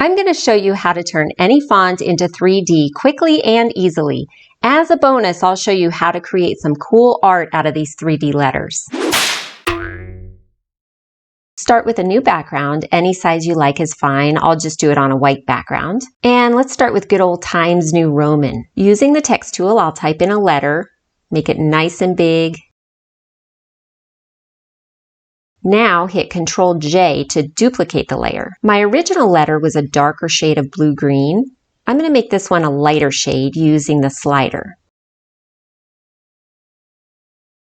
I'm going to show you how to turn any font into 3D quickly and easily. As a bonus, I'll show you how to create some cool art out of these 3D letters. Start with a new background. Any size you like is fine. I'll just do it on a white background. And let's start with good old Times New Roman. Using the text tool, I'll type in a letter, make it nice and big. Now hit Ctrl J to duplicate the layer. My original letter was a darker shade of blue-green. I'm going to make this one a lighter shade using the slider.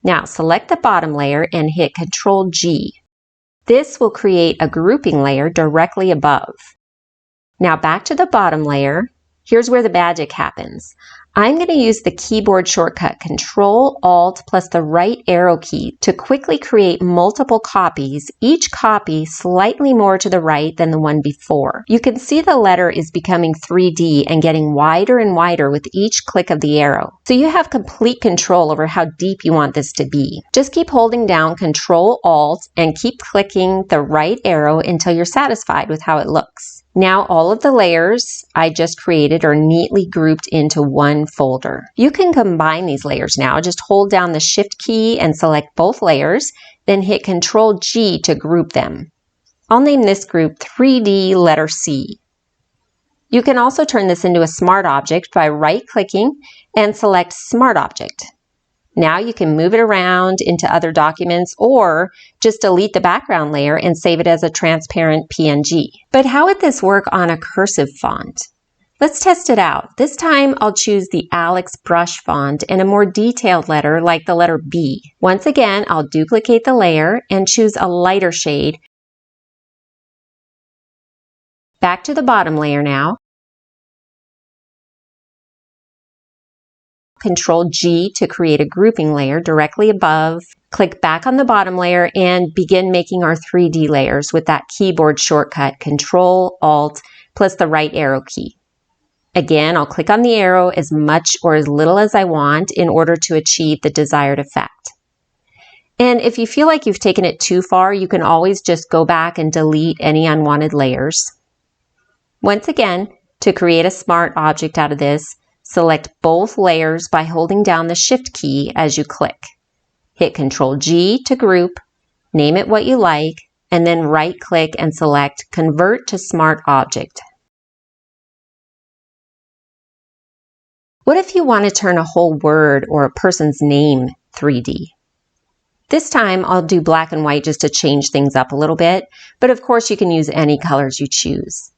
Now select the bottom layer and hit Ctrl G. This will create a grouping layer directly above. Now back to the bottom layer. Here's where the magic happens. I'm going to use the keyboard shortcut Ctrl Alt plus the right arrow key to quickly create multiple copies, each copy slightly more to the right than the one before. You can see the letter is becoming 3D and getting wider and wider with each click of the arrow. So you have complete control over how deep you want this to be. Just keep holding down Ctrl Alt and keep clicking the right arrow until you're satisfied with how it looks. Now all of the layers I just created are neatly grouped into one folder. You can combine these layers now. Just hold down the Shift key and select both layers, then hit Ctrl G to group them. I'll name this group 3D letter C. You can also turn this into a smart object by right-clicking and select Smart Object. Now you can move it around into other documents or just delete the background layer and save it as a transparent PNG. But how would this work on a cursive font? Let's test it out. This time I'll choose the Alex brush font and a more detailed letter like the letter B. Once again, I'll duplicate the layer and choose a lighter shade. Back to the bottom layer now. Ctrl G to create a grouping layer directly above. Click back on the bottom layer and begin making our 3D layers with that keyboard shortcut Ctrl Alt plus the right arrow key. Again, I'll click on the arrow as much or as little as I want in order to achieve the desired effect. And if you feel like you've taken it too far, you can always just go back and delete any unwanted layers. Once again, to create a smart object out of this, select both layers by holding down the Shift key as you click. Hit Ctrl G to group, name it what you like, and then right-click and select Convert to Smart Object. What if you want to turn a whole word or a person's name 3D? This time I'll do black and white just to change things up a little bit, but of course you can use any colors you choose.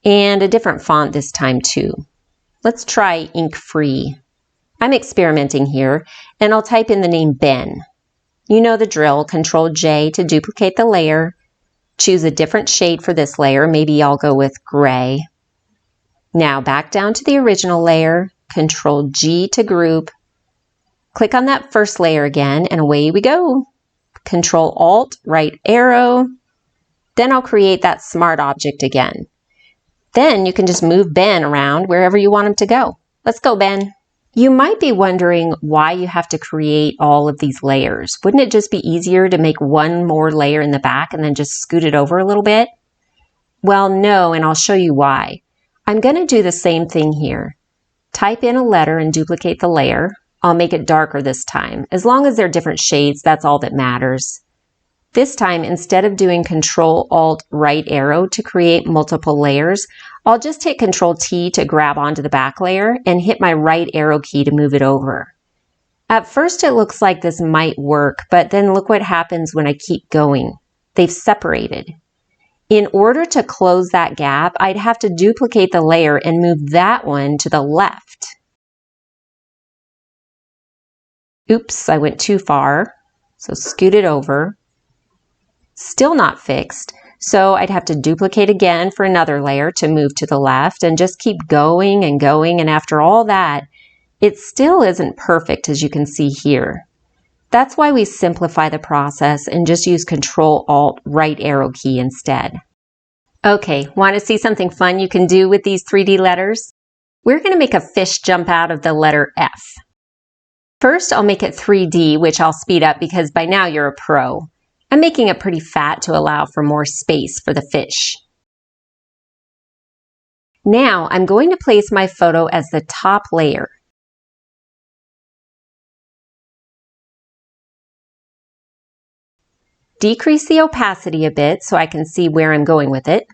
And a different font this time too. Let's try ink free. I'm experimenting here, and I'll type in the name Ben. You know the drill, Ctrl J to duplicate the layer. Choose a different shade for this layer, maybe I'll go with gray. Now back down to the original layer, Ctrl G to group. Click on that first layer again, and away we go. Ctrl Alt, right arrow. Then I'll create that smart object again. Then you can just move Ben around wherever you want him to go. Let's go, Ben. You might be wondering why you have to create all of these layers. Wouldn't it just be easier to make one more layer in the back and then just scoot it over a little bit? Well, no, and I'll show you why. I'm going to do the same thing here. Type in a letter and duplicate the layer. I'll make it darker this time. As long as they're different shades, that's all that matters. This time, instead of doing Ctrl Alt right arrow to create multiple layers, I'll just hit Ctrl T to grab onto the back layer and hit my right arrow key to move it over. At first it looks like this might work, but then look what happens when I keep going. They've separated. In order to close that gap, I'd have to duplicate the layer and move that one to the left. Oops, I went too far, so scoot it over. Still not fixed, so I'd have to duplicate again for another layer to move to the left and just keep going, and after all that, it still isn't perfect as you can see here. That's why we simplify the process and just use Ctrl Alt right arrow key instead. Okay, want to see something fun you can do with these 3D letters? We're going to make a fish jump out of the letter F. First, I'll make it 3D, which I'll speed up because by now you're a pro. I'm making it pretty fat to allow for more space for the fish. Now I'm going to place my photo as the top layer. Decrease the opacity a bit so I can see where I'm going with it.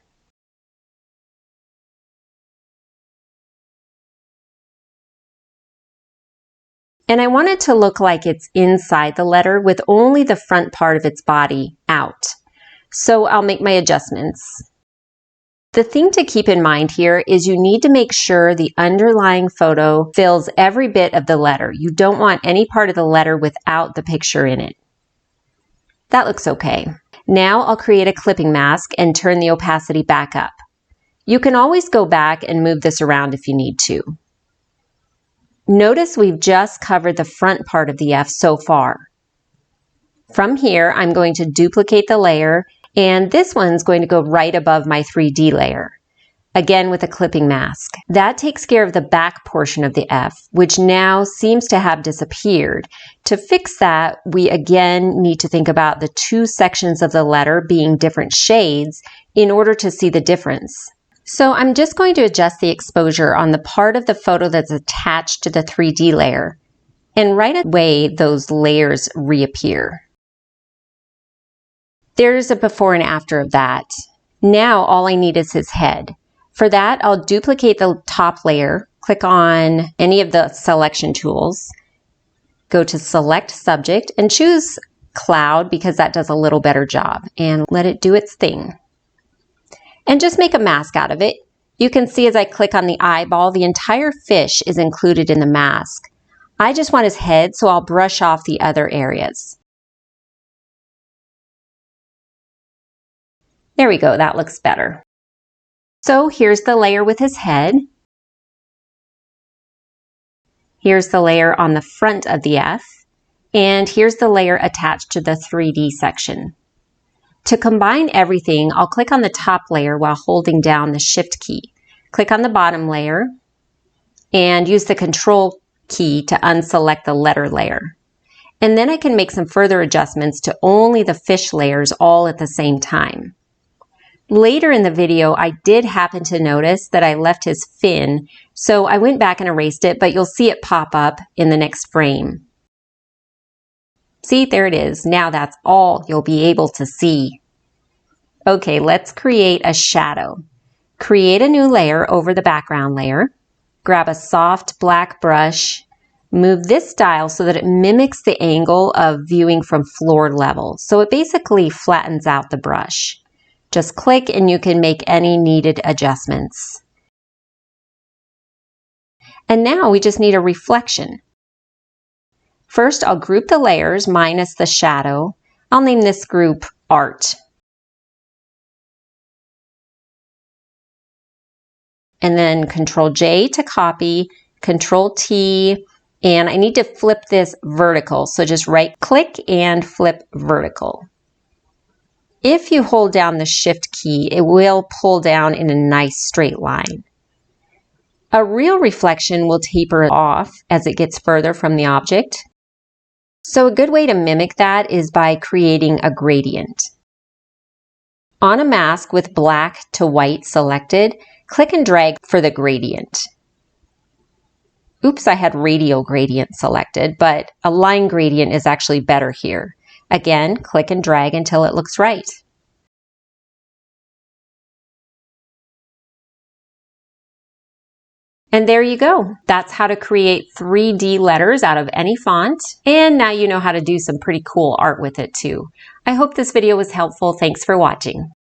And I want it to look like it's inside the letter with only the front part of its body out. So I'll make my adjustments. The thing to keep in mind here is you need to make sure the underlying photo fills every bit of the letter. You don't want any part of the letter without the picture in it. That looks okay. Now I'll create a clipping mask and turn the opacity back up. You can always go back and move this around if you need to. Notice we've just covered the front part of the F so far. From here, I'm going to duplicate the layer, and this one's going to go right above my 3D layer. Again with a clipping mask. That takes care of the back portion of the F, which now seems to have disappeared. To fix that, we again need to think about the two sections of the letter being different shades in order to see the difference. So I'm just going to adjust the exposure on the part of the photo that's attached to the 3D layer. And right away, those layers reappear. There's a before and after of that. Now all I need is his head. For that, I'll duplicate the top layer, click on any of the selection tools, go to Select Subject, and choose Cloud because that does a little better job, and let it do its thing. And just make a mask out of it. You can see as I click on the eyeball, the entire fish is included in the mask. I just want his head, so I'll brush off the other areas. There we go, that looks better. So here's the layer with his head. Here's the layer on the front of the F. And here's the layer attached to the 3D section. To combine everything, I'll click on the top layer while holding down the Shift key. Click on the bottom layer and use the Control key to unselect the letter layer. And then I can make some further adjustments to only the fish layers all at the same time. Later in the video, I did happen to notice that I left his fin, so I went back and erased it, but you'll see it pop up in the next frame. See, there it is. Now that's all you'll be able to see. Okay, let's create a shadow. Create a new layer over the background layer. Grab a soft black brush. Move this dial so that it mimics the angle of viewing from floor level. So it basically flattens out the brush. Just click and you can make any needed adjustments. And now we just need a reflection. First, I'll group the layers minus the shadow. I'll name this group Art. And then Control J to copy, Control T, and I need to flip this vertical. So just right click and flip vertical. If you hold down the Shift key, it will pull down in a nice straight line. A real reflection will taper off as it gets further from the object. So a good way to mimic that is by creating a gradient. On a mask with black to white selected, click and drag for the gradient. Oops, I had radial gradient selected, but a line gradient is actually better here. Again, click and drag until it looks right. And there you go. That's how to create 3D letters out of any font. And now you know how to do some pretty cool art with it too. I hope this video was helpful. Thanks for watching.